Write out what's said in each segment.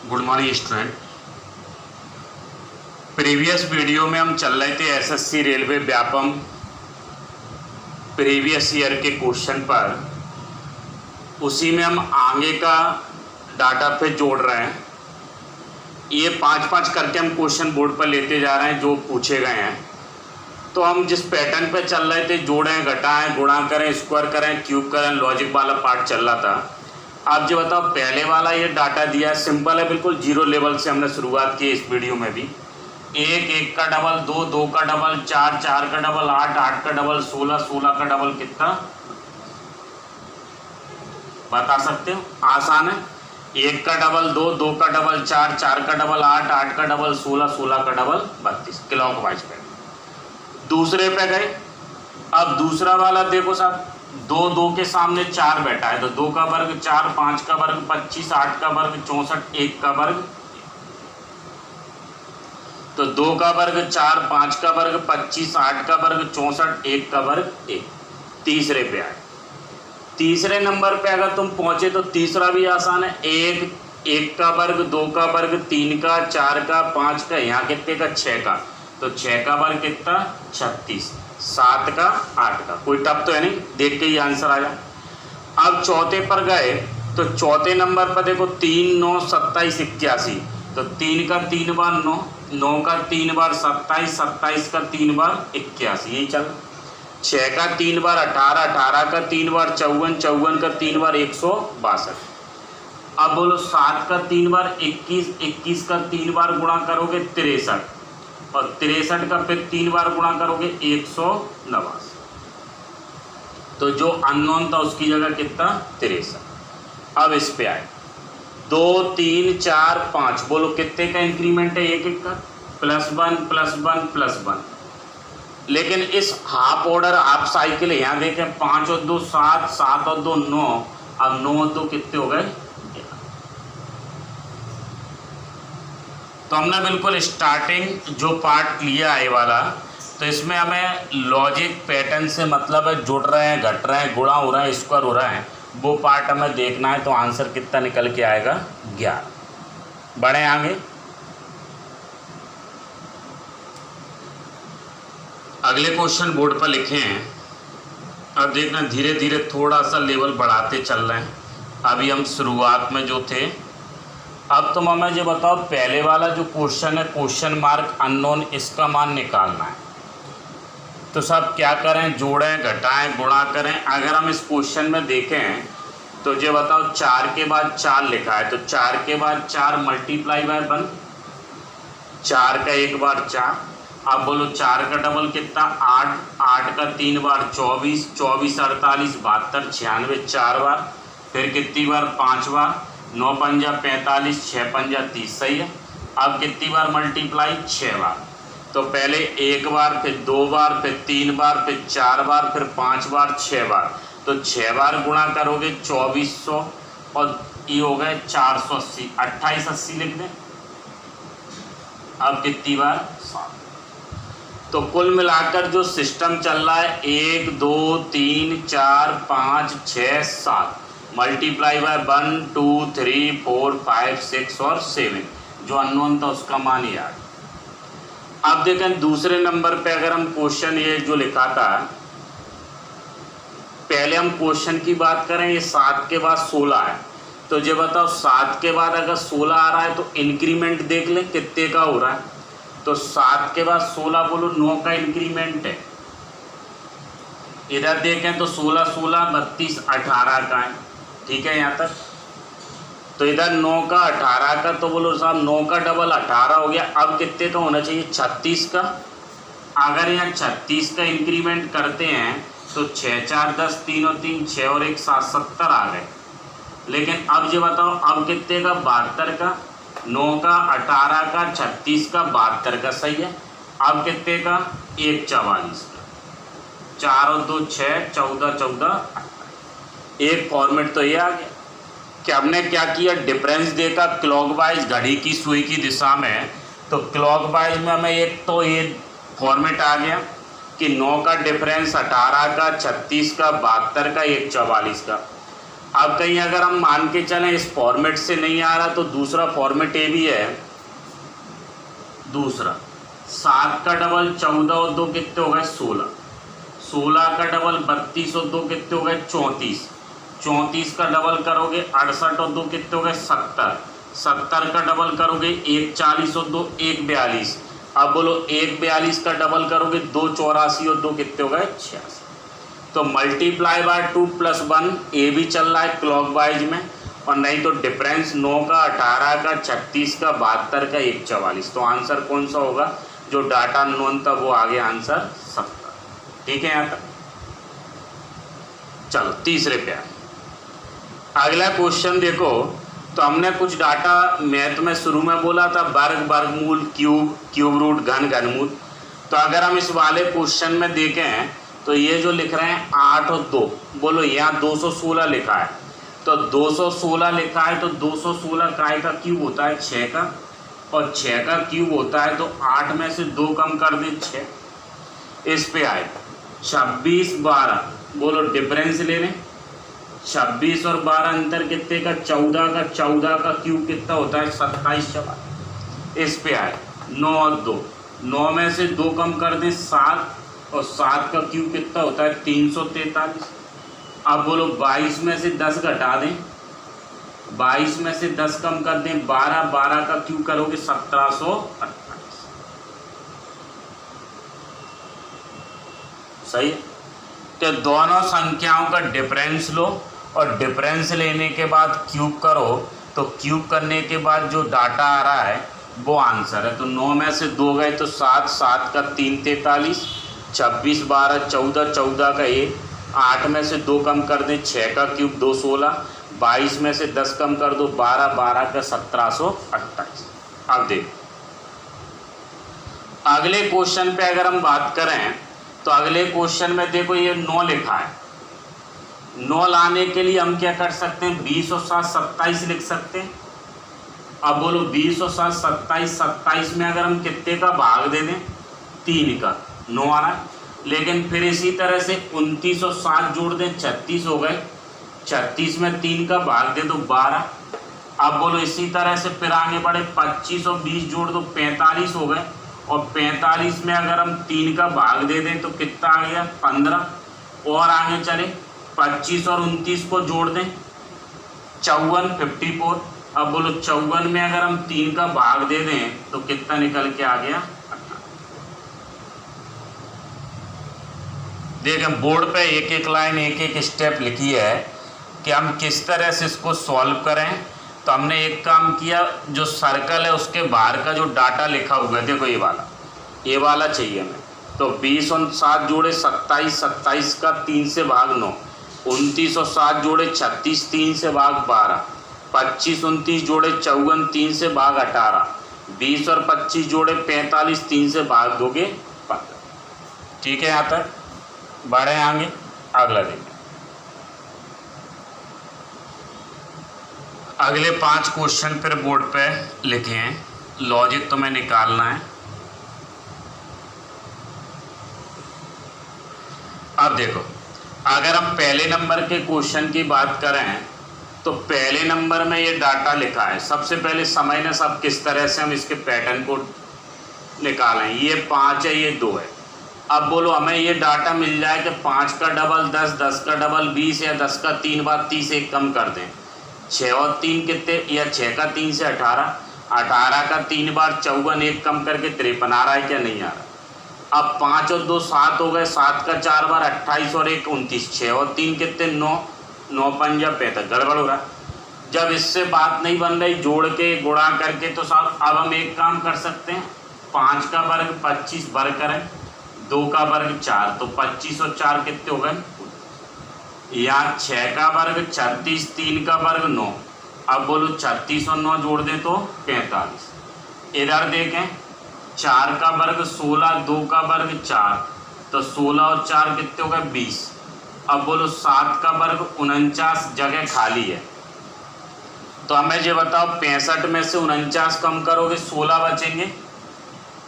Good morning student. Previous video में हम चल रहे थे SSC railway Vyapam previous year के क्वेश्चन पर। उसी में हम आगे का डाटा पे जोड़ रहे हैं। ये 5-5 करके हम क्वेश्चन बोर्ड पर लेते जा रहे हैं जो पूछे गए हैं। तो हम जिस पैटर्न पे चल रहे थे, जोड़ें, घटाएं, गुणा करें, स्क्वायर करें, क्यूब करें, लॉजिक वाला पार्ट चल रहा था। आप जो बताओ, पहले वाला ये डाटा दिया है, सिंपल है, बिल्कुल जीरो लेवल से हमने शुरुआत की इस वीडियो में भी। 1 का डबल 2 का डबल 4 का डबल 8 का डबल 16 का डबल कितना बता सकते हो? आसान है। 1 का डबल 2 का डबल 4 का डबल 8 का डबल 16 का डबल 32 क्लॉकवाइज पे। दूसरे पे गए। अब दूसरा वाला देखो साहब, 2 के सामने 4 बैठा है तो 2 का वर्ग 4, 5 का वर्ग 25, 8 का वर्ग 64, 1 का वर्ग। तो 2 का वर्ग 4, 5 का वर्ग 25, 8 का वर्ग 64, 1 का वर्ग 1। तीसरे पे आए। तीसरे नंबर पे अगर तुम पहुंचे तो तीसरा भी आसान है। 1 का वर्ग 2 का वर्ग 3 का 4 का 5 का, यहाँ कितने का 6 का, तो 6 का वर्ग कितना 36, 7 का 8 का। कोई टफ तो है नहीं, देख के ही आंसर आ जाए। अब चौथे पर गए तो चौथे नंबर पर देखो 3, 9, 27, 81। तो 3 का 3 बार 9, 9 का 3 बार 27, 27 का 3 बार 81, यही चल। 6 का 3 बार 18, 18 का 3 बार 54, 54 का 3 बार 162। अब बोलो 7 का 3 बार 21, 21 का 3 बार गुणा करोगे 63, और 63 का फिर 3 बार गुणा करोगे 189। तो जो अननोन था उसकी जगह कितना 63। अब इस पे आए 2, 3, 4, 5, बोलो कितने का इंक्रीमेंट है? एक का +1 +1 +1। लेकिन इस हाफ ऑर्डर हाफ साइकिल यहाँ देखें, 5 और 2 7, 7 और 2 9। अब 9 और 2 कितने हो गए? तो हमने बिल्कुल स्टार्टिंग जो पार्ट लिया है वाला, तो इसमें हमें लॉजिक पैटर्न से मतलब है, जुड़ रहे हैं, घट रहे हैं, गुणा हो रहा है, स्क्वायर हो रहा है, वो पार्ट हमें देखना है। तो आंसर कितना निकल के आएगा? 11। बढ़े आगे। अगले क्वेश्चन बोर्ड पर लिखे हैं। अब देखना, धीरे धीरे थोड़ा सा लेवल बढ़ाते चल रहे हैं। अभी हम शुरुआत में जो थे। अब तुम हमें जो बताओ, पहले वाला जो क्वेश्चन है, क्वेश्चन मार्क अननोन, इसका मान निकालना है। तो सब क्या करें? जोड़ें, घटाएं, गुणा करें। अगर हम इस क्वेश्चन में देखें तो जो बताओ 4 के बाद 4 लिखा है, तो 4 के बाद 4 मल्टीप्लाई बाय 1, 4 का 1 बार 4। अब बोलो 4 का डबल कितना 8, 8 का 3 बार 24, 24 48 72 96 4 बार, फिर कितनी बार 5 बार, 9 पंजा 45, 6 पंजा 30, सही है। अब कितनी बार मल्टीप्लाई? 6 बार। तो पहले 1 बार, फिर 2 बार, फिर 3 बार, फिर 4 बार, फिर 5 बार, 6 बार। तो 6 बार गुणा करोगे 2400, और ये हो गए 480, 2880 लिख दें। अब कितनी बार? 7। तो कुल मिलाकर जो सिस्टम चल रहा है 1 2 3 4 5 6 7 मल्टीप्लाई बाय 1 2 3 4 5 6 और 7, जो अननोन था उसका मान याद। अब देखें दूसरे नंबर पे अगर हम क्वेश्चन ये जो लिखा था, पहले हम क्वेश्चन की बात करें, ये 7 के बाद 16 है। तो ये बताओ 7 के बाद अगर 16 आ रहा है तो इंक्रीमेंट देख लें कितने का हो रहा है। तो 7 के बाद 16, बोलो 9 का इंक्रीमेंट है। इधर देखें तो 16 16 32 18 का है, ठीक है यहाँ तक। तो इधर 9 का 18 का, तो बोलो साहब 9 का डबल 18 हो गया। अब कितने का होना चाहिए? 36 का। अगर यहाँ 36 का इंक्रीमेंट करते हैं तो 6 4 10, 3 और 3 6 और 1 7, 70 आ गए। लेकिन अब ये बताओ, अब कितने का? 72 का। 9 का 18 का 36 का 72 का, सही है। अब कितने का? 1 44 का। 4 और 2 6, 14 14 एक फॉर्मेट तो ये आ गया कि हमने क्या किया, डिफरेंस देखा क्लॉकवाइज घड़ी की सुई की दिशा में। तो क्लॉकवाइज में हमें एक तो ये फॉर्मेट आ गया कि 9 का डिफरेंस 18 का, 36 का, 72 का, 1 44 का। अब कहीं अगर हम मान के चलें इस फॉर्मेट से नहीं आ रहा तो दूसरा फॉर्मेट ये भी है, दूसरा 7 का डबल 14 और 2 कितने हो गए 16, 16 का डबल 32 और 2 कितने हो गए 34, 34 का डबल करोगे 68 और 2 कितने हो गए 70, 70 का डबल करोगे 1 40 और 2 1 42। अब बोलो 1 42 का डबल करोगे 2 84 और 2 कितने हो गए 86। तो मल्टीप्लाई बाय 2 + 1 ये भी चल रहा है क्लॉकवाइज में, और नहीं तो डिफरेंस 9 का 18 का 36 का 72 का 1 44। तो आंसर कौन सा होगा, जो डाटा नोन था वो आगे आंसर 70। ठीक है यहाँ तक। चलो तीसरे पे अगला क्वेश्चन देखो। तो हमने कुछ डाटा मैथ में शुरू में बोला था वर्ग, वर्गमूल, क्यूब, क्यूब रूट, घन, घनमूल। तो अगर हम इस वाले क्वेश्चन में देखें तो ये जो लिख रहे हैं 8 और 2, बोलो यहाँ 216 लिखा है, तो 216 लिखा है तो 216 काय का क्यूब होता है 6 का, और 6 का क्यूब होता है तो 8 में से 2 कम कर दें 6। इस पे आए 26 12, बोलो डिफरेंस ले लें। 26 और 12 अंतर कितने का 14 का, 14 का क्यूब कितना होता है 27 चला। इस पे आए 9 और 2, 9 में से 2 कम कर दें 7, और 7 का क्यूब कितना होता है 343। अब बोलो 22 में से 10 घटा दें, 22 में से 10 कम कर दें 12, 12 का क्यूब करोगे 1728। सही है। तो दोनों संख्याओं का डिफरेंस लो, और डिफरेंस लेने के बाद क्यूब करो, तो क्यूब करने के बाद जो डाटा आ रहा है वो आंसर है। तो 9 में से 2 गए तो 7, 7 का 3 43, 26 12 14, 14 का 1, 8 में से 2 कम कर दें 6 का क्यूब 216, 22 में से 10 कम कर दो 12, 12 का 1728। अब देखो अगले क्वेश्चन पे अगर हम बात करें तो अगले क्वेश्चन में देखो ये 9 लिखा है। 9 लाने के लिए हम क्या कर सकते हैं, 20 और 7 27 लिख सकते हैं। अब बोलो 20 और 7 27, 27 में अगर हम कितने का भाग दे दें 3 का, 9 आ रहा है। लेकिन फिर इसी तरह से 29 और 7 जोड़ दें 36 हो गए, 36 में 3 का भाग दे दो 12। अब बोलो इसी तरह से फिर आगे बढ़े 25 और 20 जोड़ दो 45 हो गए, और 45 में अगर हम 3 का भाग दे दें तो कितना आ गया 15। और आगे चले 25 और 29 को जोड़ दें 54 54। अब बोलो 54 में अगर हम 3 का भाग दे दें तो कितना निकल के आ गया 18। देखें बोर्ड पे एक एक लाइन एक एक स्टेप लिखी है कि हम किस तरह से इसको सॉल्व करें। तो हमने एक काम किया, जो सर्कल है उसके बाहर का जो डाटा लिखा हुआ है, देखो ये वाला चाहिए हमें। तो 20 और 7 जोड़े 27, 27 का 3 से भाग 9, 29 और 7 जोड़े 36, 3 से भाग 12, 25 29 जोड़े 54, 3 से भाग 18, 20 और 25 जोड़े 45, 3 से भाग दोगे 15। ठीक है, यहाँ तक बढ़े आगे अगला देखें। अगले 5 क्वेश्चन फिर बोर्ड पे लिखे हैं, लॉजिक तुम्हें निकालना है। अब देखो अगर हम पहले नंबर के क्वेश्चन की बात करें तो पहले नंबर में ये डाटा लिखा है। सबसे पहले समझना सब किस तरह से हम इसके पैटर्न को निकालें। ये 5 है, ये 2 है। अब बोलो हमें ये डाटा मिल जाए कि 5 का डबल 10, 10 का डबल 20, या 10 का 3 बार 30 एक कम कर दें। 6 और 3 कितने, या 6 का 3 से 18, 18 का 3 बार 54 एक कम करके 53 आ रहा है क्या, नहीं आ रहा। अब 5 और 2 7 हो गए, 7 का 4 बार 28 और 1 29, 6 और 3 कितने 9, 9 5 65, गड़बड़ हो रहा है। जब इससे बात नहीं बन रही जोड़ के गुणा करके, तो साहब अब हम एक काम कर सकते हैं, 5 का वर्ग 25 वर्ग करें, 2 का वर्ग 4, तो 25 और 4 कितने हो गए, या 6 का वर्ग 36, 3 का वर्ग 9। अब बोलो 36 और 9 जोड़ दें तो 45। इधर देखें 4 का वर्ग 16, 2 का वर्ग 4, तो 16 और 4 कितने हो गए 20। अब बोलो 7 का वर्ग 49, जगह खाली है। तो हमें ये बताओ 65 में से 49 कम करोगे 16 बचेंगे,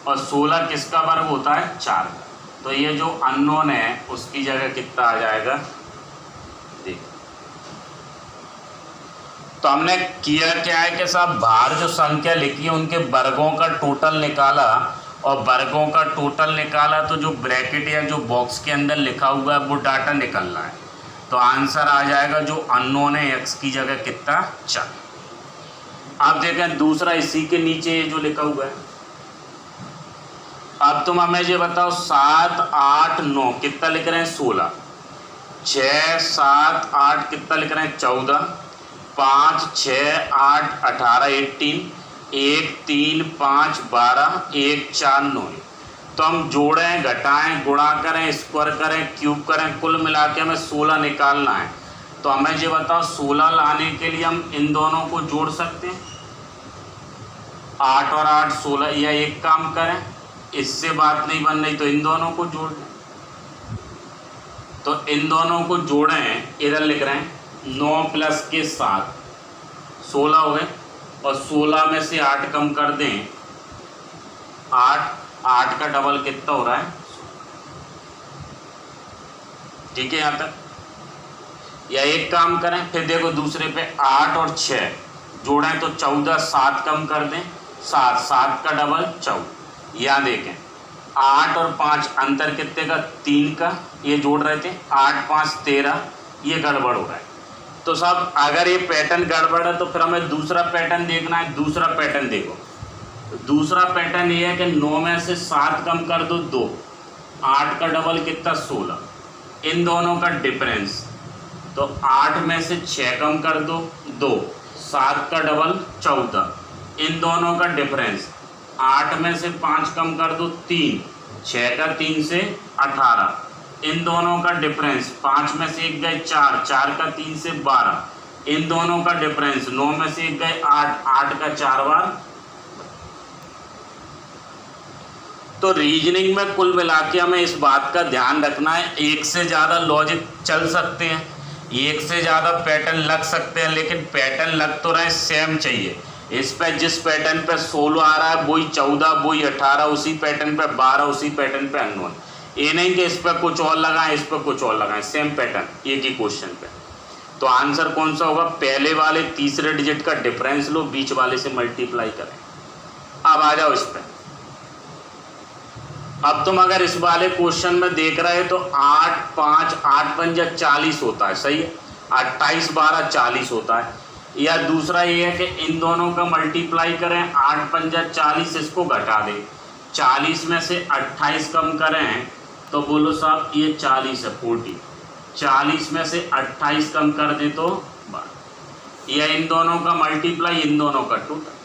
और 16 किसका वर्ग होता है 4 का। तो ये जो अननोन है उसकी जगह कितना आ जाएगा, तो हमने किया क्या है कि साहब बाहर जो संख्या लिखी है उनके वर्गों का टोटल निकाला, और वर्गों का टोटल निकाला तो जो ब्रैकेट या जो बॉक्स के अंदर लिखा हुआ है वो डाटा निकलना है। तो आंसर आ जाएगा जो अननोन है एक्स की जगह कितना 4। आप देखें दूसरा इसी के नीचे जो लिखा हुआ है। अब तुम हमें ये बताओ 7 8 9 कितना लिख रहे हैं 16, 6 7 8 कितना लिख रहे हैं 14, 5 6 8 18 18, 1 3 5 12, 1 4 9। तो हम जोड़ें घटाएं गुणा करें स्क्वायर करें क्यूब करें, कुल मिला के हमें 16 निकालना है। तो हमें ये बताओ 16 लाने के लिए हम इन दोनों को जोड़ सकते हैं, 8 और 8 16, या एक काम करें इससे बात नहीं बन रही तो इन दोनों को जोड़ लें। तो इन दोनों को जोड़ें, इधर लिख रहे हैं 9 प्लस के 7 16 हो गए, और 16 में से 8 कम कर दें 8, 8 का डबल कितना हो रहा है, ठीक है यहाँ तक। या एक काम करें फिर देखो दूसरे पे 8 और 6 जोड़ें तो 14, 7 कम कर दें 7, 7 का डबल 14। यहाँ देखें 8 और 5 अंतर कितने का 3 का, ये जोड़ रहे थे 8 5 13, ये गड़बड़ हो रहा है। तो साहब अगर ये पैटर्न गड़बड़ है तो फिर हमें दूसरा पैटर्न देखना है। दूसरा पैटर्न देखो, दूसरा पैटर्न ये है कि 9 में से 7 कम कर दो 2, 8 का डबल कितना 16, इन दोनों का डिफरेंस। तो 8 में से 6 कम कर दो 2, 7 का डबल 14, इन दोनों का डिफरेंस। 8 में से 5 कम कर दो 3, 6 का 3 से 18, इन दोनों का डिफरेंस। 5 में से 1 गए 4, 4 का 3 से 12, इन दोनों का डिफरेंस। 9 में से 1 गए 8, 8 का 4 बार। तो रीजनिंग में कुल मिला के हमें इस बात का ध्यान रखना है, एक से ज़्यादा लॉजिक चल सकते हैं, एक से ज़्यादा पैटर्न लग सकते हैं, लेकिन पैटर्न लग तो रहे सेम चाहिए। इस पे जिस पैटर्न पे 16 आ रहा है वही 14, वही 18, उसी पैटर्न पे 12, उसी पैटर्न पे अननोन। ये नहीं कि इस पर कुछ और लगाएं इस पर कुछ और लगाएं, सेम पैटर्न एक ही क्वेश्चन पे। तो आंसर कौन सा होगा, पहले वाले तीसरे डिजिट का डिफरेंस लो, बीच वाले से मल्टीप्लाई करें। अब आ जाओ इस पे। अब तुम अगर इस वाले क्वेश्चन में देख रहे हो तो 8 5 8 पंजा 40 होता है, सही है, 28 12 40 होता है। या दूसरा ये है कि इन दोनों का मल्टीप्लाई करें, 8 पंजा 40, इसको घटा दें, 40 में से 28 कम करें तो बोलो साहब ये 40 है 40, 40 में से 28 कम कर दें तो 12। या इन दोनों का मल्टीप्लाई इन दोनों का टोटल।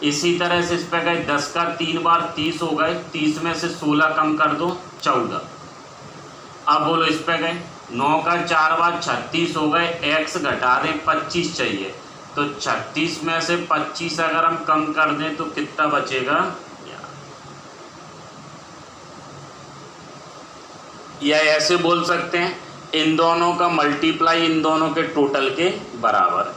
इसी तरह से इस पे गए 10 का 3 बार 30 हो गए, 30 में से 16 कम कर दो 14। अब बोलो इस पे गए 9 का 4 बार 36 हो गए, x घटा दें 25 चाहिए, तो 36 में से 25 अगर हम कम कर दें तो कितना बचेगा, या ऐसे बोल सकते हैं इन दोनों का मल्टीप्लाई इन दोनों के टोटल के बराबर।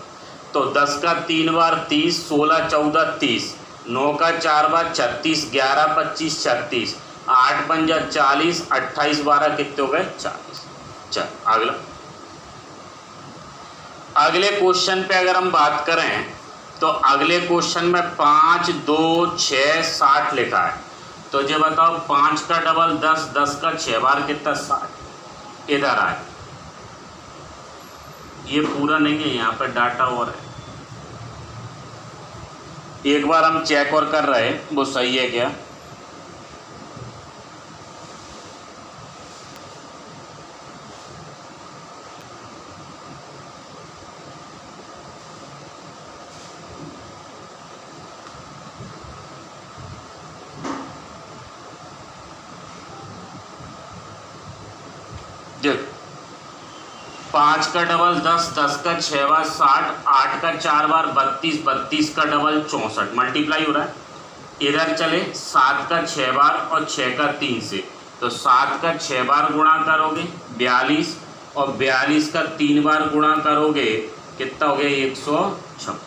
तो 10 का 3 बार 30, 16 14 30, 9 का 4 बार 36, 11 25 36, 8 पंजा 40, 28 12 कितने हो गए 40। चल अगला, अगले क्वेश्चन पे अगर हम बात करें तो अगले क्वेश्चन में 5 2 6 60 लिखा है। तो ये बताओ 5 का डबल 10, 10 का 6 बार कितना 60। इधर आए, ये पूरा नहीं है, यहाँ पर डाटा और है, एक बार हम चेक और कर रहे हैं वो सही है क्या। देख 5 का डबल 10, 10 का 6 बार 60, 8 का 4 बार 32, 32 का डबल 64, मल्टीप्लाई हो रहा है। इधर चले 7 का 6 बार और 6 का 3 से, तो 7 का 6 बार गुणा करोगे 42, और 42 का 3 बार गुणा करोगे कितना हो गया 126।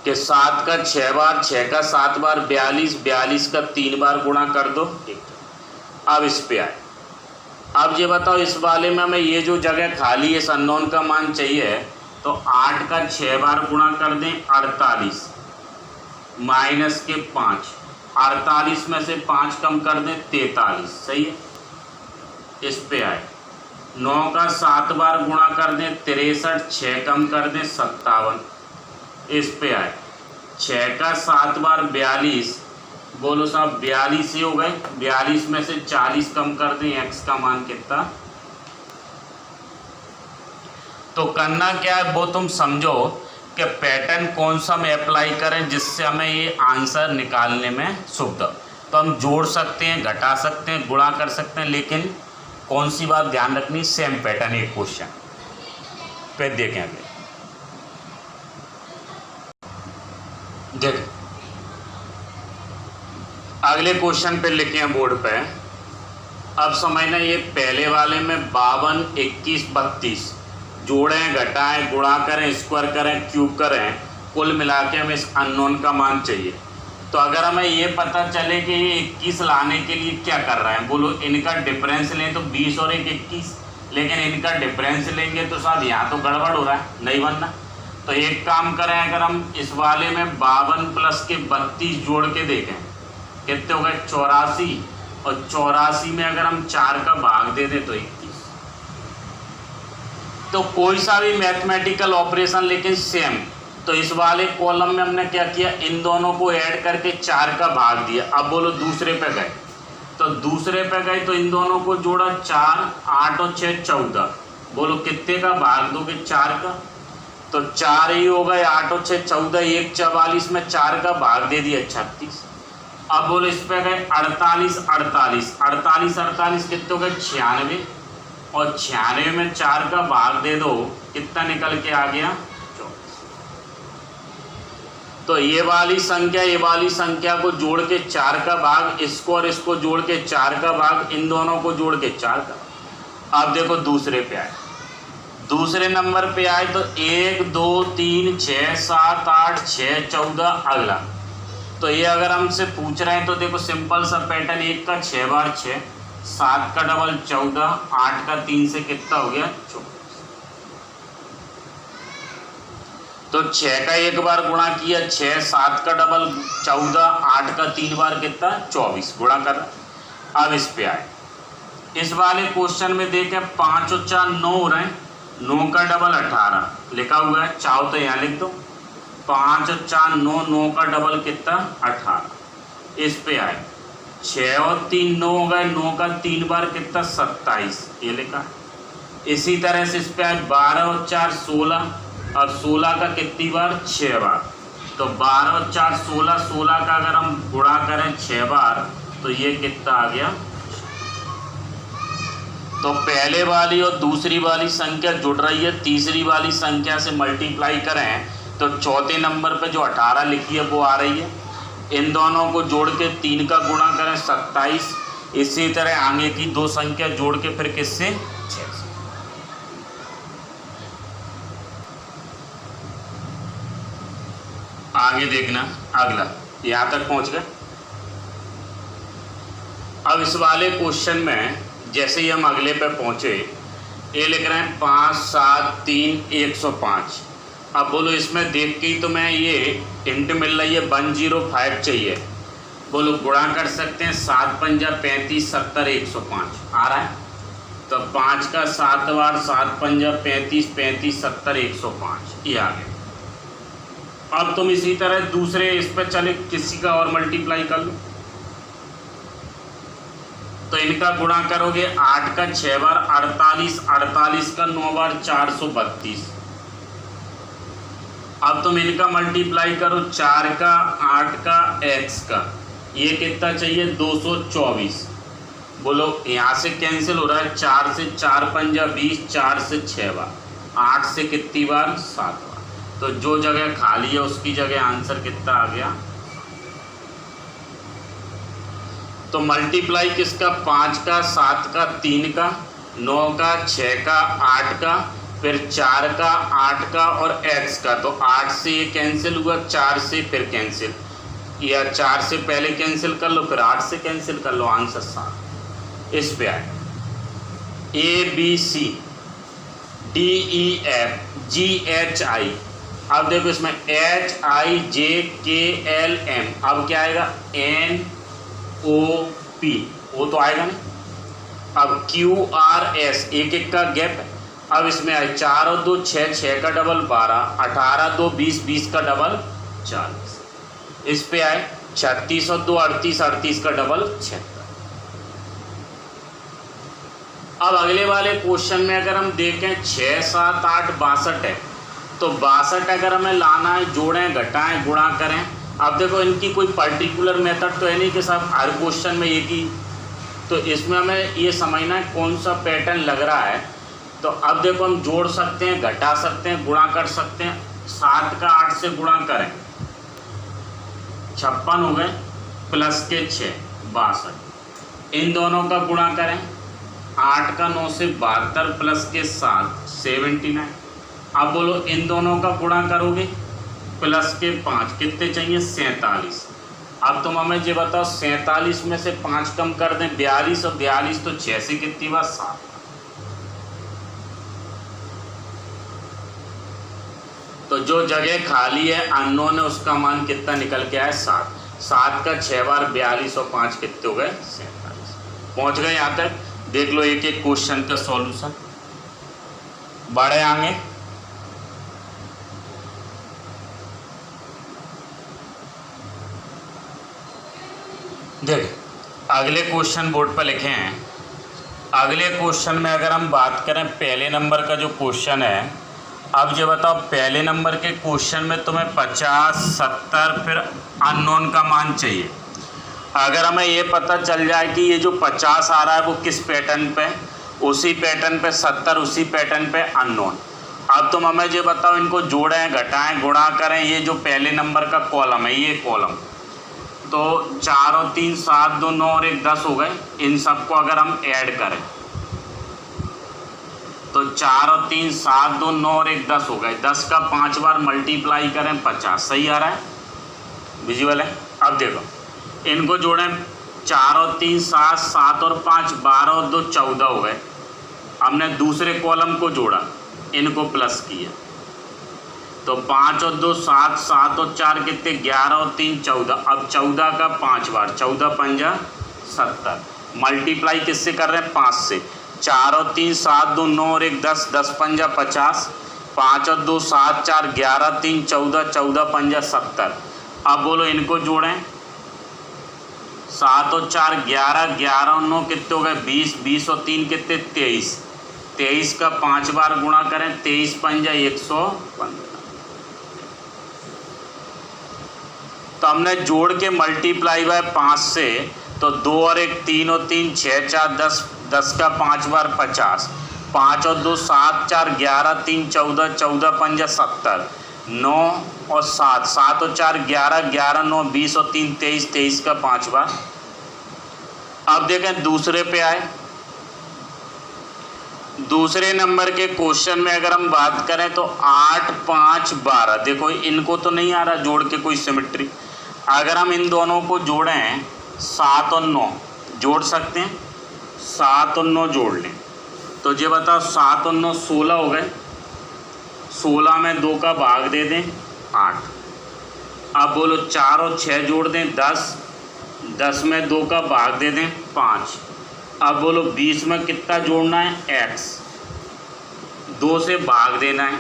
कि 7 का 6 बार 6 का 7 बार 42, 42 का 3 बार गुणा कर दो। अब इस पे आए, अब ये बताओ इस वाले में हमें ये जो जगह खाली है इस अननोन का मान चाहिए, तो 8 का 6 बार गुणा कर दें 48 माइनस के 5, 48 में से 5 कम कर दें 43, सही है। इस पे आए 9 का 7 बार गुणा कर दें 63, 6 कम कर दें 57। इस पे आए 6 का 7 बार 42, बोलो साहब 42 ही हो गए, 42 में से 40 कम कर दें, x का मान कितना। तो करना क्या है वो तुम समझो कि पैटर्न कौन सा हम अप्लाई करें जिससे हमें ये आंसर निकालने में सुविधा। तो हम जोड़ सकते हैं, घटा सकते हैं, गुणा कर सकते हैं, लेकिन कौन सी बात ध्यान रखनी, सेम पैटर्न एक क्वेश्चन पे देखें। देख अगले क्वेश्चन पे लिखे हैं बोर्ड पे। अब समझना ये पहले वाले में 52, 21, 32 जोड़ें, घटाएं, गुणा करें, स्क्वायर करें, क्यूब करें, कुल मिला के हमें इस अननोन का मान चाहिए। तो अगर हमें ये पता चले कि ये 21 लाने के लिए क्या कर रहा है, बोलो इनका डिफरेंस लें तो 20 और 1 21, लेकिन इनका डिफरेंस लेंगे तो साहब यहाँ तो गड़बड़ हो रहा है, नहीं बनना। तो एक काम करें, अगर हम इस वाले में 52 प्लस के 32 जोड़ के देखें कितने हो गए 84, और 84 में अगर हम 4 का भाग दे दें तो 21। तो कोई सा भी मैथमेटिकल ऑपरेशन लेकिन सेम। तो इस वाले कॉलम में हमने क्या किया, इन दोनों को ऐड करके 4 का भाग दिया। अब बोलो दूसरे पे गए, तो दूसरे पे गए तो इन दोनों को जोड़ा 4, 8 और 6 14, बोलो कितने का भाग दोगे 4 का, तो 4 ही हो गए, 8 और 6 14, 1 44 में 4 का भाग दे दिया 36। अब बोलो इस पे गए 48, 48, 48, 48 कितने हो गए 96, और 96 में 4 का भाग दे दो, कितना निकल के आ गया 24। तो ये वाली संख्या को जोड़ के 4 का भाग, इसको और इसको जोड़ के 4 का भाग, इन दोनों को जोड़ के 4 का। अब देखो दूसरे पे आए, दूसरे नंबर पे आए तो 1 2 3 6 7 8 6 14। अगला तो ये अगर हमसे पूछ रहे हैं तो देखो सिंपल सा पैटर्न, 1 का 6 बार 6, 7 का डबल 14, 8 का 3 से कितना हो गया 24। तो 6 का 1 बार गुणा किया 6, 7 का डबल 14, 8 का 3 बार कितना 24, गुणा कर रहा। अब इस पे आए, इस वाले क्वेश्चन में देखें 5 और 4 9 हो रहे हैं, 9 का डबल 18 लिखा हुआ है, चाहो तो यहाँ लिख दो 5 और 4 9, 9 का डबल कितना 18। इस पे आए 6 और 3 9 हो गए, 9 का 3 बार कितना 27, ये लिखा। इसी तरह से इस पे आए 12 और 4 16, और 16 का कितनी बार 6 बार, तो 12 और 4 16, 16 का अगर हम गुणा करें 6 बार तो ये कितना आ गया। तो पहले वाली और दूसरी वाली संख्या जुड़ रही है, तीसरी वाली संख्या से मल्टीप्लाई करें तो चौथे नंबर पे जो 18 लिखी है वो आ रही है। इन दोनों को जोड़ के 3 का गुणा करें 27। इसी तरह आगे की दो संख्या जोड़ के फिर किससे 6 से। आगे देखना, अगला यहाँ तक पहुँच गए। अब इस वाले क्वेश्चन में जैसे ही हम अगले पे पहुँचे, ये लिख रहे हैं 5 7 3 105। अब बोलो इसमें देख के ही तो मैं ये हिंट मिल रही है 105 चाहिए, बोलो गुणा कर सकते हैं 7 पंजा 35 70 105 आ रहा है। तो 5 का 7 बार 7 पंजा 35 35 70 105 ये आ गया। अब तुम इसी तरह दूसरे इस पर चले, किसी का और मल्टीप्लाई कर लो, तो इनका गुणा करोगे 8 का 6 बार 48, 48 का 9 बार 432। अब तुम इनका मल्टीप्लाई करो 4 का 8 का x का, ये कितना चाहिए 224। बोलो यहाँ से कैंसिल हो रहा है, 4 से 4 पंजा 20, 4 से 6 बार, 8 से कितनी बार 7 बार। तो जो जगह खाली है उसकी जगह आंसर कितना आ गया। तो मल्टीप्लाई किसका, 5 का 7 का 3 का 9 का 6 का 8 का, फिर 4 का 8 का और x का। तो 8 से ये कैंसिल हुआ, 4 से फिर कैंसिल, या 4 से पहले कैंसिल कर लो फिर 8 से कैंसिल कर लो, आंसर 7। इस पे आए ABCDEFGHI। अब देखो इसमें HIJKLM, अब क्या आएगा NOP, वो तो आएगा नहीं। अब QRS, एक एक का गैप है। अब इसमें आए 4 और 2 6, 6 का डबल 12, 18 2 20, 20 का डबल 40। इस पे आए 36 और 2 38, 38 का डबल 76। अब अगले वाले क्वेश्चन में अगर हम देखें 6 7 8 62 है, तो 62 अगर हमें लाना है, जोड़ें घटाएं गुणा करें। अब देखो इनकी कोई पर्टिकुलर मेथड तो है नहीं कि साहब हर क्वेश्चन में एक ही, तो इसमें हमें ये समझना है कौन सा पैटर्न लग रहा है। तो अब देखो हम जोड़ सकते हैं, घटा सकते हैं, गुणा कर सकते हैं। 7 का 8 से गुणा करें 56 हो गए, प्लस के 6 62। इन दोनों का गुणा करें 8 का 9 से 72, प्लस के 7 79। अब बोलो इन दोनों का गुणा करोगे प्लस के 5, कितने चाहिए 47। अब तुम हमें ये बताओ 47 में से 5 कम कर दें 42, और 42 तो 6 से कितनी बार 7। तो जो जगह खाली है अननोन है उसका मान कितना निकल के आया 7। 7 का 6 बार 42 और 5 कितने हो गए 47। पहुंच गए यहाँ तक। देख लो एक एक क्वेश्चन का सॉल्यूशन। बढ़े आगे। देख अगले क्वेश्चन बोर्ड पर लिखे हैं। अगले क्वेश्चन में अगर हम बात करें पहले नंबर का जो क्वेश्चन है, अब ये बताओ पहले नंबर के क्वेश्चन में तुम्हें 50 70 फिर अननोन का मान चाहिए। अगर हमें ये पता चल जाए कि ये जो 50 आ रहा है वो किस पैटर्न पे, उसी पैटर्न पे 70, उसी पैटर्न पे अननोन। अब तुम हमें ये बताओ इनको जोड़ें घटाएं गुणा करें। ये जो पहले नंबर का कॉलम है ये कॉलम, तो 4 और 3 7 2 9 और 1 10 हो गए। इन सबको अगर हम ऐड करें तो 4 और 3 7 2 9 और 1 10 हो गए। 10 का 5 बार मल्टीप्लाई करें 50। सही आ रहा है, विजुअल है। अब देखो इनको जोड़ें 4 और 3 7, 7 और 5 12 और 2 14 हो गए। हमने दूसरे कॉलम को जोड़ा, इनको प्लस किया, तो 5 और 2 7, 7 और 4 कितने 11 और 3 14। अब 14 का 5 बार 14 पंजा 70, मल्टीप्लाई किससे कर रहे हैं 5 से। 4 और 3 7 2 9 और 1 10, 10 पंजा 50, 5 और 2 7 4 11 3 14, 14 पंजा 70। अब बोलो इनको जोड़ें 7 और 4 11, 11 और 9 कितने हो गए 20, 20 और 3 कितने 23, 23 का 5 बार गुणा करें 23 पंजा 115। तो हमने जोड़ के मल्टीप्लाई बाय 5 से, तो 2 और 1 3 और 3 6 4 10, 10 का 5 बार 50, 5 और 2 7 4 11 3 14, 14 पंजा 70, 9 और 7, 7 और 4 11, 11 9 20 और 3 23, 23 का 5 बार। अब देखें दूसरे पे आए। दूसरे नंबर के क्वेश्चन में अगर हम बात करें तो 8 5 12, देखो इनको तो नहीं आ रहा जोड़ के कोई सिमेट्री। अगर हम इन दोनों को जोड़ें 7 और 9 जोड़ सकते हैं, 7 और 9 जोड़ लें तो ये बताओ 7 और 9 16 हो गए। 16 में 2 का भाग दे दें 8। अब बोलो 4 और 6 जोड़ दें 10, 10 में 2 का भाग दे दें 5। अब बोलो 20 में कितना जोड़ना है x, 2 से भाग देना है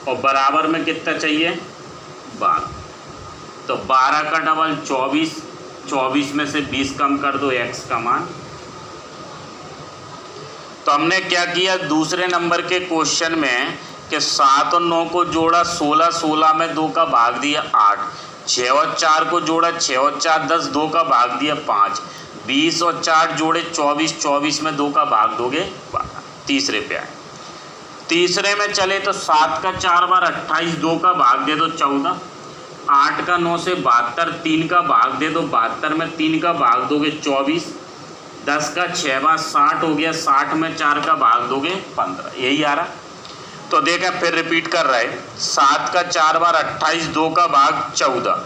और बराबर में कितना चाहिए 12। तो 12 का डबल 24, 24 में से 20 कम कर दो x का मान। तो हमने क्या किया दूसरे नंबर के क्वेश्चन में कि 7 और 9 को जोड़ा 16, 16 में 2 का भाग दिया 8, 6 और 4 को जोड़ा 6 और 4 10, 2 का भाग दिया 5, 20 और 4 जोड़े 24, 24 में 2 का भाग दोगे 12। तीसरे पे आए। तीसरे में चले तो 7 का 4 बार 28, 2 का भाग दे दो 14, 8 का 9 से 72, 3 का भाग दे दो 72 में 3 का भाग दोगे 24, 10 का 6 बार 60 हो गया, 60 में 4 का भाग दोगे 15। यही आ रहा। तो देखा फिर रिपीट कर रहा है। 7 का 4 बार 28, 2 का भाग 14,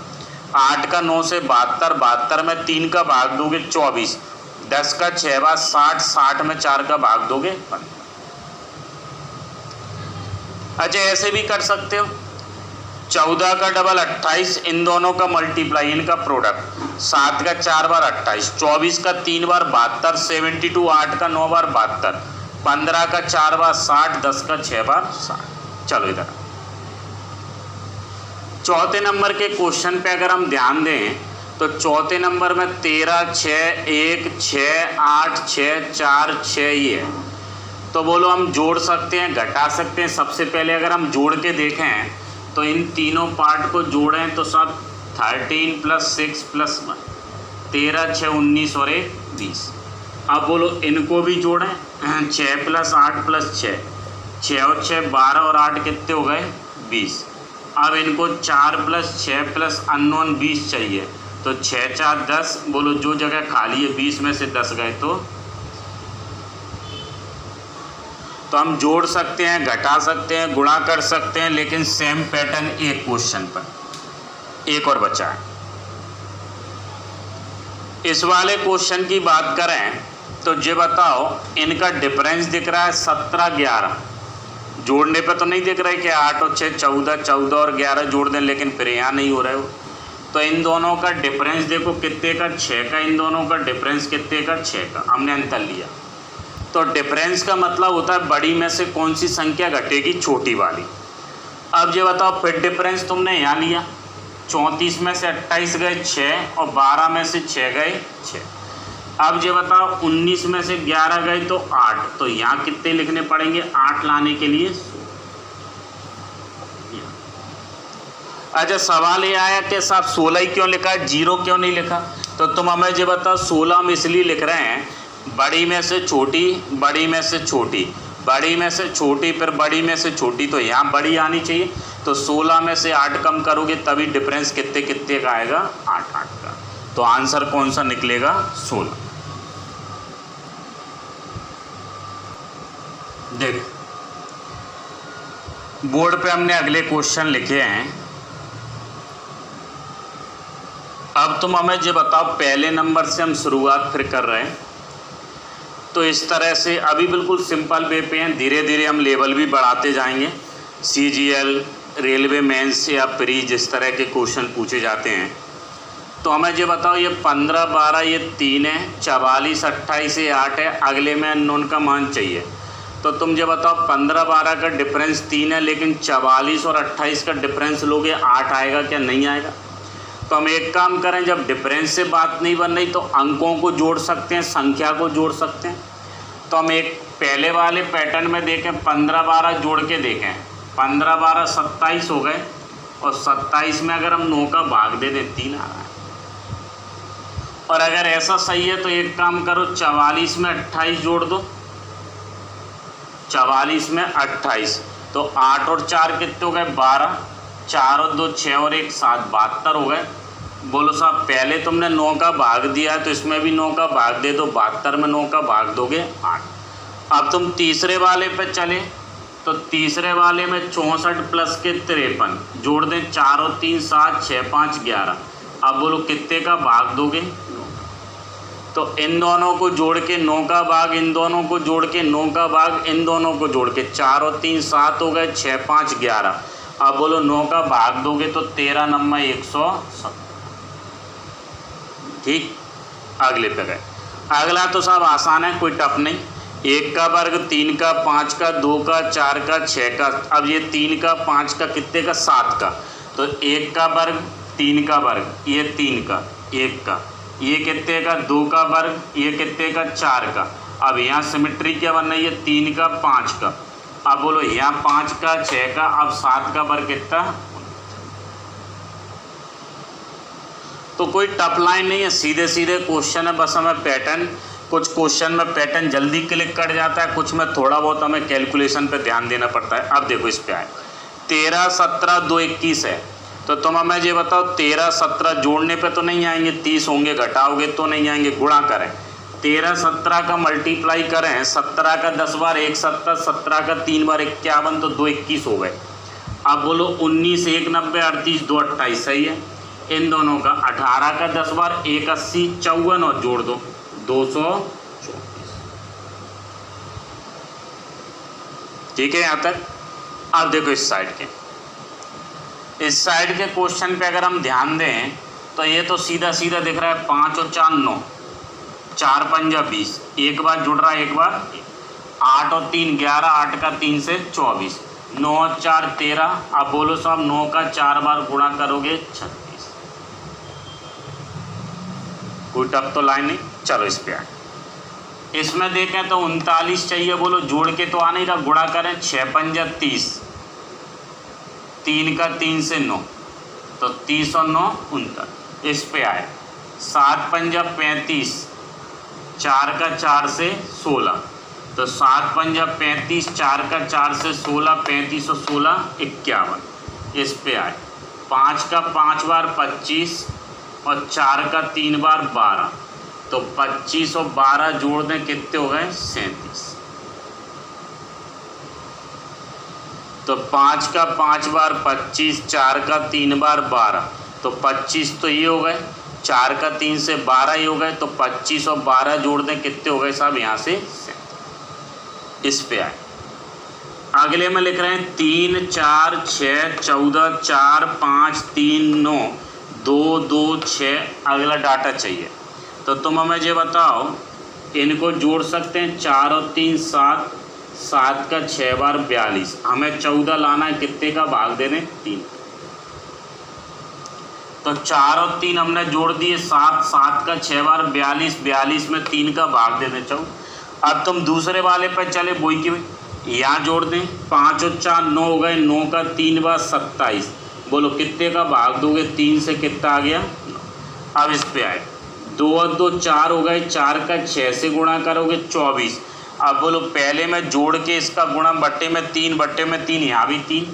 8 का 9 से 72, 72 में 3 का भाग दोगे 24, 10 का 6 बार 60, 60 में 4 का भाग दोगे 15। अच्छा ऐसे भी कर सकते हो, 14 का डबल 28, इन दोनों का मल्टीप्लाई, इनका प्रोडक्ट, 7 का 4 बार 28, 24 का 3 बार 72, 72, 8 का 9 बार 72, 15 का 4 बार 60, 10 का 6 बार 60। चलो इधर चौथे नंबर के क्वेश्चन पे अगर हम ध्यान दें तो चौथे नंबर में 13, 6, 1, 6, 8, 6, 4, 6 ही है। तो बोलो हम जोड़ सकते हैं, घटा सकते हैं। सबसे पहले अगर हम जोड़ के देखें तो इन तीनों पार्ट को जोड़ें तो सब 13 + 6 + 1, 13, 6, 19 और 1 20। अब बोलो इनको भी जोड़ें, 6 + 8 + 6, 6 और 6 12 और 8 कितने हो गए 20। अब इनको 4 + 6 + अननोन 20 चाहिए, तो 6, 4, 10। बोलो जो जगह खाली है 20 में से 10 गए तो हम जोड़ सकते हैं, घटा सकते हैं, गुणा कर सकते हैं, लेकिन सेम पैटर्न एक क्वेश्चन पर। एक और बचा है। इस वाले क्वेश्चन की बात करें तो ये बताओ इनका डिफरेंस दिख रहा है 17, 11। जोड़ने पे तो नहीं दिख रहा है कि 8 और 6 14, 14 और 11 जोड़ दें, लेकिन फिर यहाँ नहीं हो रहा है वो। तो इन दोनों का डिफरेंस देखो कितने का 6 का, इन दोनों का डिफरेंस कितने का 6 का। हमने अंतर लिया तो डिफरेंस का मतलब होता है बड़ी में से कौन सी संख्या घटेगी, छोटी वाली। अब ये बताओ फिर डिफरेंस तुमने यहाँ लिया, 34 में से 28 गए 6 और 12 में से 6 गए 6। अब ये बताओ 19 में से 11 गए तो 8, तो यहाँ कितने लिखने पड़ेंगे 8 लाने के लिए। अच्छा सवाल ये आया कि साहब 16 ही क्यों लिखा है, 0 क्यों नहीं लिखा। तो तुम हमें ये बताओ 16 हम इसलिए लिख रहे हैं बड़ी में से छोटी, बड़ी में से छोटी, बड़ी में से छोटी, फिर बड़ी में से छोटी, तो यहाँ बड़ी आनी चाहिए। तो 16 में से 8 कम करोगे तभी डिफरेंस कितने कितने का आएगा 8, 8 का। तो आंसर कौन सा निकलेगा 16। देख बोर्ड पे हमने अगले क्वेश्चन लिखे हैं। अब तुम हमें ये बताओ पहले नंबर से हम शुरुआत फिर कर रहे हैं। तो इस तरह से अभी बिल्कुल सिंपल वे पे हैं, धीरे धीरे हम लेवल भी बढ़ाते जाएंगे। CGL, रेलवे मेंस या प्री जिस तरह के क्वेश्चन पूछे जाते हैं। तो हमें ये बताओ ये 15, 12 ये 3 है, 44, 28 ये 8 है, अगले में अननोन का मान चाहिए। तो तुम ये बताओ 15, 12 का डिफरेंस 3 है, लेकिन 44 और 28 का डिफरेंस लोगे 8 आएगा क्या, नहीं आएगा। तो हम एक काम करें, जब डिफरेंस से बात नहीं बन रही तो अंकों को जोड़ सकते हैं, संख्या को जोड़ सकते हैं। तो हम एक पहले वाले पैटर्न में देखें, 15, 12 जोड़ के देखें। 15, 12 27 हो गए, और 27 में अगर हम 9 का भाग दे दें 3 आ रहा है। और अगर ऐसा सही है तो एक काम करो, 44 में 28 जोड़ दो, 44 में 28, तो 8 और 4 कितने हो गए 12, 4 और 2 6 और 1 7, 72 हो गए। बोलो साहब पहले तुमने 9 का भाग दिया है तो इसमें भी 9 का भाग दे दो, 72 में 9 का भाग दोगे 8। अब तुम तीसरे वाले पे चले तो तीसरे वाले में 64 प्लस के 53 जोड़ दें, 4 और 3 7, 6 5 11। अब बोलो कितने का भाग दोगे, तो इन दोनों को जोड़ के 9 का भाग, इन दोनों को जोड़ के 9 का भाग, इन दोनों को जोड़ के 4 और 3 7 हो गए, 6 5 11। अब बोलो 9 का भाग दोगे तो 13 9 170। ठीक, अगले पे गए। अगला तो सब आसान है, कोई टफ नहीं। 1 का वर्ग, 3 का, 5 का, 2 का, 4 का, 6 का। अब ये 3 का, 5 का, कितने का 7 का। तो 1 का वर्ग, 3 का वर्ग, ये 3 का, 1 का, ये कितने का 2 का वर्ग, ये कितने का 4 का। अब यहाँ सिमेट्री क्या बनना है, ये 3 का 5 का। अब बोलो यहाँ 5 का 6 का, अब 7 का वर्ग कितना। तो कोई टफ लाइन नहीं है, सीधे सीधे क्वेश्चन है, बस हमें पैटर्न, कुछ क्वेश्चन में पैटर्न जल्दी क्लिक कर जाता है, कुछ में थोड़ा बहुत हमें कैलकुलेशन पे ध्यान देना पड़ता है। अब देखो इस पे आए 13 17 2 21 है, तो तुम हमें ये बताओ 13 17 जोड़ने पे तो नहीं आएंगे, 30 होंगे, घटाओगे तो नहीं आएंगे, गुणा करें। 13 17 का मल्टीप्लाई करें, 17 का 10 बार 1 70, 17 का 3 बार 51, तो 2 21 हो गए। अब बोलो 19 1 90 38 2 28 सही है। इन दोनों का 18 का 10 बार 1 80 54 और जोड़ दो 224। ठीक है यहाँ तक। अब देखो इस साइड के क्वेश्चन पे अगर हम ध्यान दें तो ये तो सीधा सीधा दिख रहा है, 5 और 4 9, 4 पंजा 20, एक बार जुड़ रहा है, एक बार 8 और 3 11, 8 का 3 से 24, 9 और 4 13। अब बोलो साहब 9 का 4 बार गुणा करोगे 36। कोई टफ तो लाइन नहीं। चलो इस पे आए। इसमें देखें तो 39 चाहिए, बोलो जोड़ के तो आ नहीं रहा, गुणा करें 6 पंजा 30, 3 का 3 से 9, तो 30 और 9 39। इस पे आए 7 पंजा 35, 4 का 4 से 16, तो 7 पंजा 35, 4 का 4 से 16, 35 और 16 51। इस पे आए 5 का 5 बार 25 और 4 का 3 बार 12, तो 25 और 12 जोड़ दें कितने हो गए 37। तो 5 का 5 बार 25, 4 का 3 बार 12, तो 25 तो ये हो गए, 4 का 3 से 12 ही हो गए, तो 25 और 12 जोड़ दें कितने हो गए साहब यहाँ से 37। इस पे आए। अगले में लिख रहे हैं 3 4 6 14 4 5 3 9 2 2 6। अगला डाटा चाहिए, तो तुम हमें ये बताओ, इनको जोड़ सकते हैं 4 और 3 7, 7 का 6 बार 42, हमें 14 लाना है, कितने का भाग दे दें 3। तो 4 और 3 हमने जोड़ दिए 7, 7 का 6 बार 42, 42 में 3 का भाग दे दें 14। अब तुम दूसरे वाले पर चले, वही की वही यहाँ जोड़ दें, 5 और 4 9 हो गए, 9 का 3 बार 27, बोलो कितने का भाग दोगे 3 से, कितना आ गया 9। अब इस पे आए 2 और 2 4 हो गए, 4 का 6 से गुणा करोगे 24। अब बोलो पहले में जोड़ के इसका गुणा बट्टे में 3, यहाँ भी 3,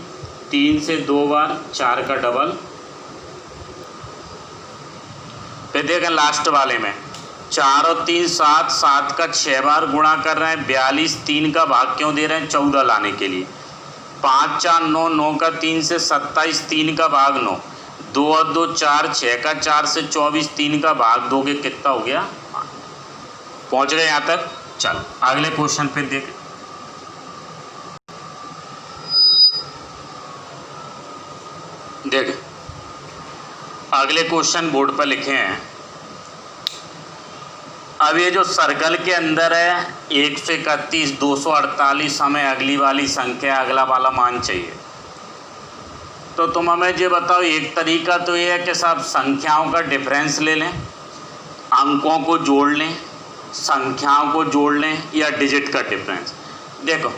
3 से 2 बार 4 का डबल। फिर देखें लास्ट वाले में 4 और 3 7, 7 का 6 बार गुणा कर रहे हैं 42, 3 का भाग क्यों दे रहे हैं 14 लाने के लिए। 5 4 9, 9 का 3 से 27, 3 का भाग 9, 2 और 2 4, 6 का 4 से 24, 3 का भाग दोगे कितना हो गया 5। पहुंच गए यहाँ तक। चलो अगले क्वेश्चन पे देखें। देखें अगले क्वेश्चन बोर्ड पर लिखे हैं। अब ये जो सर्कल के अंदर है 131, 248, हमें अगली वाली संख्या, अगला वाला मान चाहिए। तो तुम हमें ये बताओ, एक तरीका तो ये है कि साहब संख्याओं का डिफरेंस ले लें, अंकों को जोड़ लें, संख्याओं को जोड़ लें, या डिजिट का डिफरेंस। देखो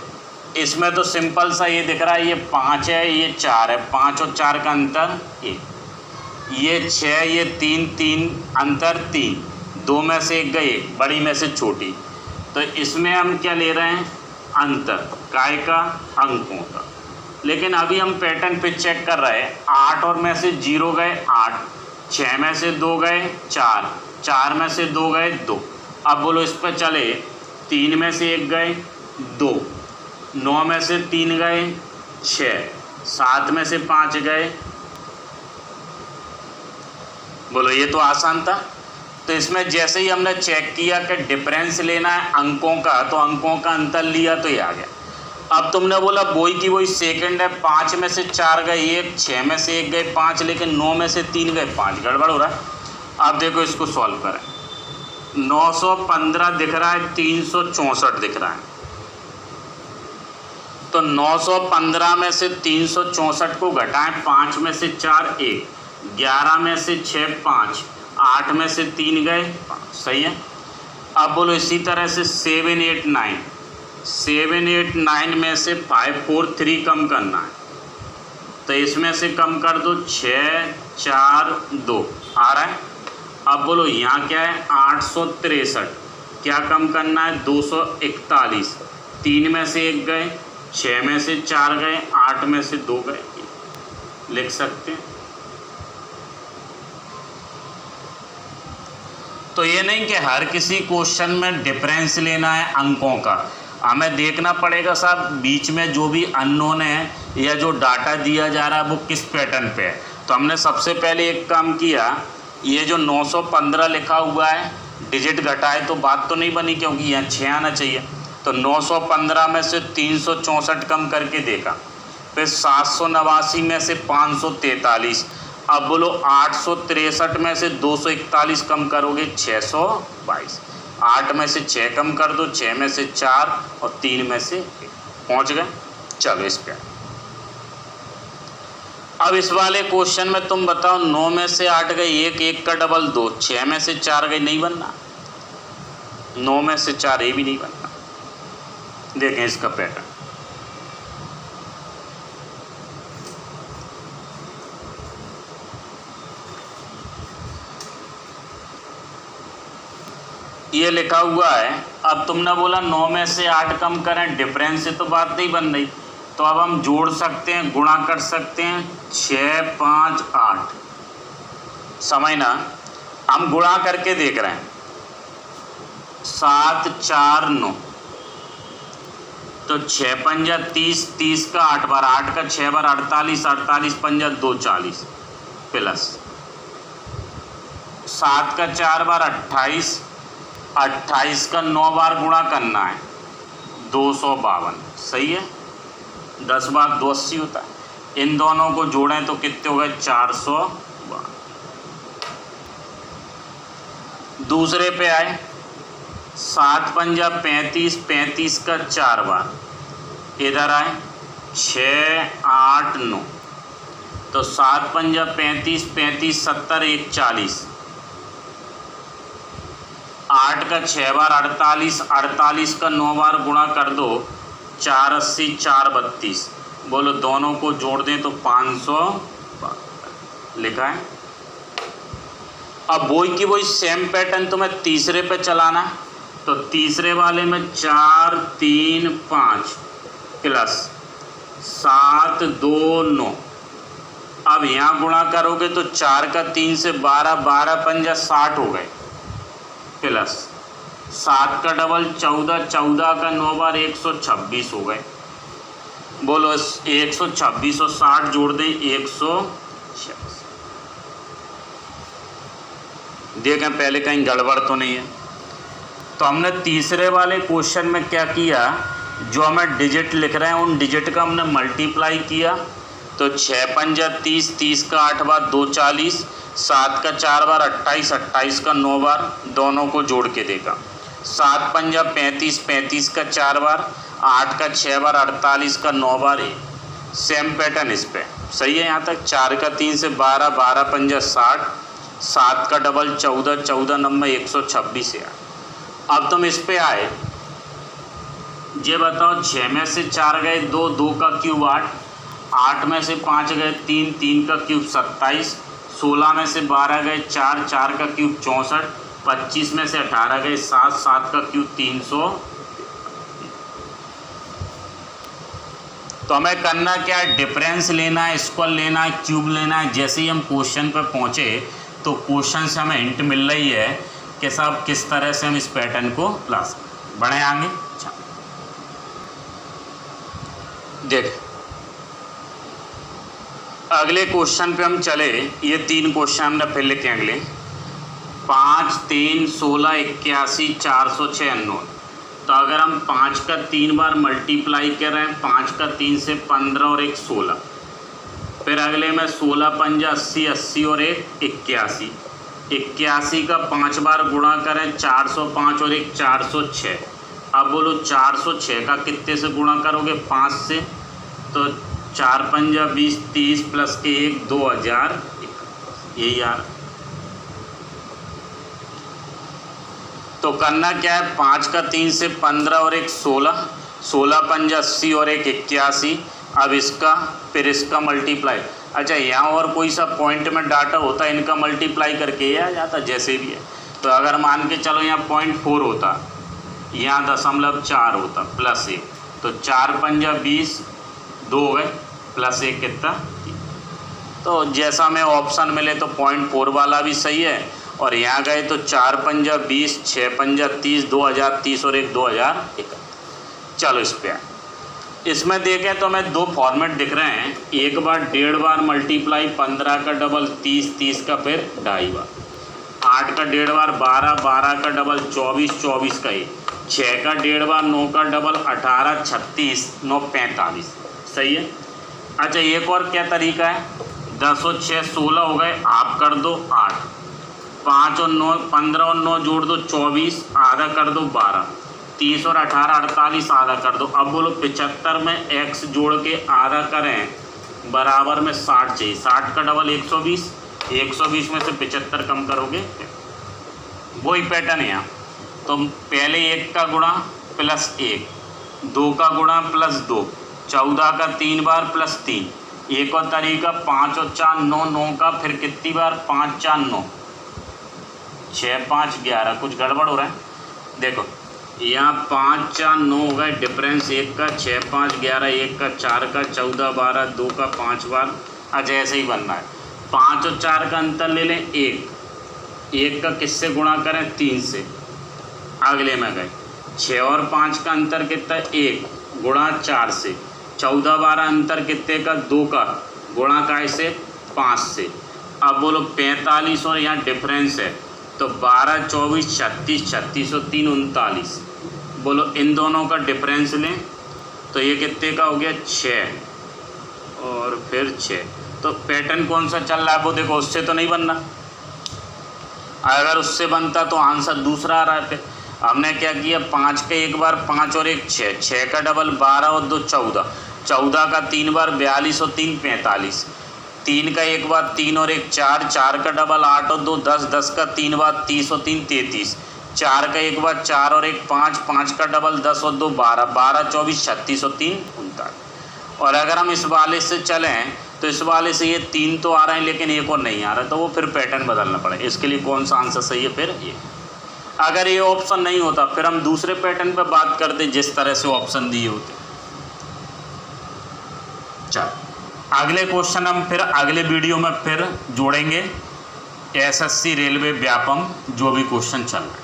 इसमें तो सिंपल सा ये दिख रहा है, ये 5 है, ये 4 है, 5 और 4 का अंतर 1, ये 6, ये 3, 3 अंतर 3, 2 में से 1 गए, बड़ी में से छोटी। तो इसमें हम क्या ले रहे हैं अंतर, काय का अंकों का। लेकिन अभी हम पैटर्न पे चेक कर रहे हैं, 8 और में से 0 गए 8, 6 में से 2 गए 4, 4 में से 2 गए 2। अब बोलो इस पर चले, 3 में से 1 गए 2, 9 में से 3 गए 6, 7 में से 5 गए। बोलो ये तो आसान था। तो इसमें जैसे ही हमने चेक किया कि डिफरेंस लेना है अंकों का, तो अंकों का अंतर लिया तो ये आ गया। अब तुमने बोला वही की वही सेकंड है, 5 में से 4 गए 1, 6 में से 1 गए 5, लेकिन 9 में से 3 गए 5, गड़बड़ हो रहा है। अब देखो इसको सॉल्व करें, 915 दिख रहा है, 364 दिख रहा है। तो 915 में से 364 को घटाएं, 5 में से 4 1, 11 में से 6 5, 8 में से 3 गए 5, सही है। अब बोलो इसी तरह से 7 8 9, 7 8 9 में से 5 4 3 कम करना है, तो इसमें से कम कर दो, 6 4 2 आ रहा है। अब बोलो यहाँ क्या है 863, क्या कम करना है 241, 3 में से 1 गए, 6 में से 4 गए, 8 में से 2 गए, लिख सकते हैं। तो ये नहीं कि हर किसी क्वेश्चन में डिफरेंस लेना है अंकों का, हमें देखना पड़ेगा साहब बीच में जो भी अननोन है या जो डाटा दिया जा रहा है वो किस पैटर्न पे है। तो हमने सबसे पहले एक काम किया, ये जो 915 लिखा हुआ है डिजिट घटाए तो बात तो नहीं बनी, क्योंकि यहाँ 6 आना चाहिए। तो 915 में से 364 कम करके देखा, फिर 789 में से 543। अब बोलो 863 में से 241 कम करोगे 622। 8 में से 6 कम कर दो, 6 में से 4 और 3 में से 1, पहुँच गए। चलो इस पे अब इस वाले क्वेश्चन में तुम बताओ 9 में से 8 गए 1, 1 का डबल 2, 6 में से 4 गए, नहीं बनना। 9 में से 4 ये भी नहीं बनना। देखें इसका पैटर्न, ये लिखा हुआ है। अब तुमने बोला 9 में से 8 कम करें, डिफरेंस से तो बात नहीं बन रही, तो अब हम जोड़ सकते हैं, गुणा कर सकते हैं। 6, 5, 8, समझना, हम गुणा करके देख रहे हैं। 7, 4, 9, तो 6 पंजा 30, 30 का 8 बार, 8 का 6 बार 48, 48 पंजा 2, 40, प्लस 7 का 4 बार 28, 28 का 9 बार गुणा करना है, 252, सही है। 10 बार 280 होता है। इन दोनों को जोड़ें तो कितने हो गए, 452। दूसरे पे आए, 7 पंजा 35, 35 का 4 बार, इधर आए 6, 8, 9, तो 7 पंजा 35, 35, 70, 1, 40। 8 का 6 बार 48, 48 का 9 बार गुणा कर दो, 4, 80, 4, 32। बोलो दोनों को जोड़ दें तो 500 लिखा है। अब वही की वही सेम पैटर्न तुम्हें तीसरे पे चलाना है, तो तीसरे वाले में 4, 3, 5 प्लस 7, 2, 9। अब यहाँ गुणा करोगे तो 4 का 3 से 12, 12 पंजा 60 हो गए, प्लस 7 का डबल 14, 14 का 9 बार 126 हो गए। बोलो 126 और 60 जोड़ दें 146। देखें पहले कहीं गड़बड़ तो नहीं है। तो हमने तीसरे वाले क्वेश्चन में क्या किया, जो हमें डिजिट लिख रहे हैं उन डिजिट का हमने मल्टीप्लाई किया। तो 6 पंजा 30, 30 का 8 बार 2, 40, 7 का 4 बार 28, 28 का 9 बार, दोनों को जोड़ के देखा। 7 पंजा 35, 35 का 4 बार, 8 का 6 बार 48 का 9 बार, सेम पैटर्न इस पे, सही है। यहाँ तक 4 का 3 से 12, 12 पंजा 60, 7 का डबल 14, 14 नंबर 126 है। अब तुम इस पे आए, ये बताओ 6 में से 4 गए 2, 2 का क्यूब 8, 8 में से 5 गए 3, 3 का क्यूब 27, 16 में से 12 गए 4, 4 का क्यूब 64, 25 में से 18 गए 7, 7 का क्यूब 300। तो हमें करना क्या है, डिफरेंस लेना है, स्क्वायर लेना है, क्यूब लेना है। जैसे ही हम क्वेश्चन पर पहुँचे तो क्वेश्चन से हमें हिंट मिल रही है कि साहब किस तरह से हम इस पैटर्न को ला सकते। बढ़े आगे, देख अगले क्वेश्चन पे हम चले। ये 3 क्वेश्चन हमने फिर लिखे अगले। 5, 3, 16, 81, 406, 99। तो अगर हम 5 का 3 बार मल्टीप्लाई करें, 5 का 3 से 15 और 1 16, फिर अगले में 16 पंजा 80, 80 और 1 81, 81 का 5 बार गुणा करें, 405 और 1 406। अब बोलो 406 का कितने से गुणा करोगे, 5 से, तो 4 पंजा 20, 30 प्लस के 1 2000, यही यार। तो करना क्या है, 5 का 3 से 15 और 1 16, 16 पंजा 80 और 1 81। अब इसका फिर इसका मल्टीप्लाई। अच्छा यहाँ और कोई सा पॉइंट में डाटा होता है, इनका मल्टीप्लाई करके ये आ जाता जैसे भी है। तो अगर मान के चलो यहाँ 0.4 होता, यहाँ 0.4 होता, प्लस 1, तो 4 पंजा 20, 2 गए, प्लस 1 कितना। तो जैसा हमें ऑप्शन मिले तो 0.4 वाला भी सही है, और यहाँ गए तो 4 पंजा 20, 6 पंजा 30, 2030 और 1 2001। चलो इस पे इसमें देखें तो हमें 2 फॉर्मेट दिख रहे हैं। एक बार 1.5 बार मल्टीप्लाई, 15 का डबल 30, 30 का फिर 2.5 बार, 8 का डेढ़ बार 12, 12 का डबल 24, 24 का 1, 6 का डेढ़ बार 9 का डबल 18, 36, 9 45। सही है। अच्छा एक और क्या तरीका है, 10 और 6 16 हो गए, आप कर दो 8, 5 और 9 15 और 9 जोड़ दो 24, आधा कर दो 12, 30 और 18 48, आधा कर दो। अब बोलो 75 में x जोड़ के आधा करें बराबर में 60 चाहिए, 60 का डबल 120, 120 में से 75 कम करोगे, वही पैटर्न है यहाँ। तो पहले 1 का गुणा प्लस 1, 2 का गुणा प्लस 2, 14 का 3 बार प्लस 3। एक और तरीका 5 और 4 9, 9 का फिर कितनी बार 5 4 9, 6 5 11। कुछ गड़बड़ हो रहा है, देखो यहाँ 5 4 9 हो गए, डिफरेंस 1 का, 6 5 11, 1 का 4 का, 14 12, 2 का 5 बार। अच्छा ऐसे ही बनना है, 5 और 4 का अंतर ले लें 1 का किससे गुणा करें 3 से, अगले में गए। 6 और 5 का अंतर कितना 1 गुणा 4 से, 14 12 अंतर कितने का 2 का गुणा का से 5 से। अब बोलो 45 और यहाँ डिफरेंस है तो 12 24 36, 36 और 3 39। बोलो इन दोनों का डिफरेंस लें तो ये कितने का हो गया 6 और फिर 6। तो पैटर्न कौन सा चल रहा है वो देखो, उससे तो नहीं बनना, अगर उससे बनता तो आंसर दूसरा आ रहा है। हमने क्या किया 5 का एक बार 5 और 1 6, 6 का डबल 12 और 2 14, 14 का 3 बार 42 और 3 45, 3 का एक बार 3 और 1 4, 4 का डबल 8 और 2 10, 10 का 3 बार 30 और 3 33, 4 का एक बार 4 और 1 5, 5 का डबल 10 और 2 12, 12 24 36 और 3 39। और अगर हम इस वाले से चलें तो इस वाले से ये 3 तो आ रहे हैं लेकिन एक और नहीं आ रहा, तो वो फिर पैटर्न बदलना पड़ेगा। इसके लिए कौन सा आंसर सही है फिर ये। अगर ये ऑप्शन नहीं होता फिर हम दूसरे पैटर्न पे बात करते जिस तरह से ऑप्शन दिए होते। चल अगले क्वेश्चन हम फिर अगले वीडियो में फिर जोड़ेंगे, एसएससी रेलवे व्यापम जो भी क्वेश्चन चल रहा है।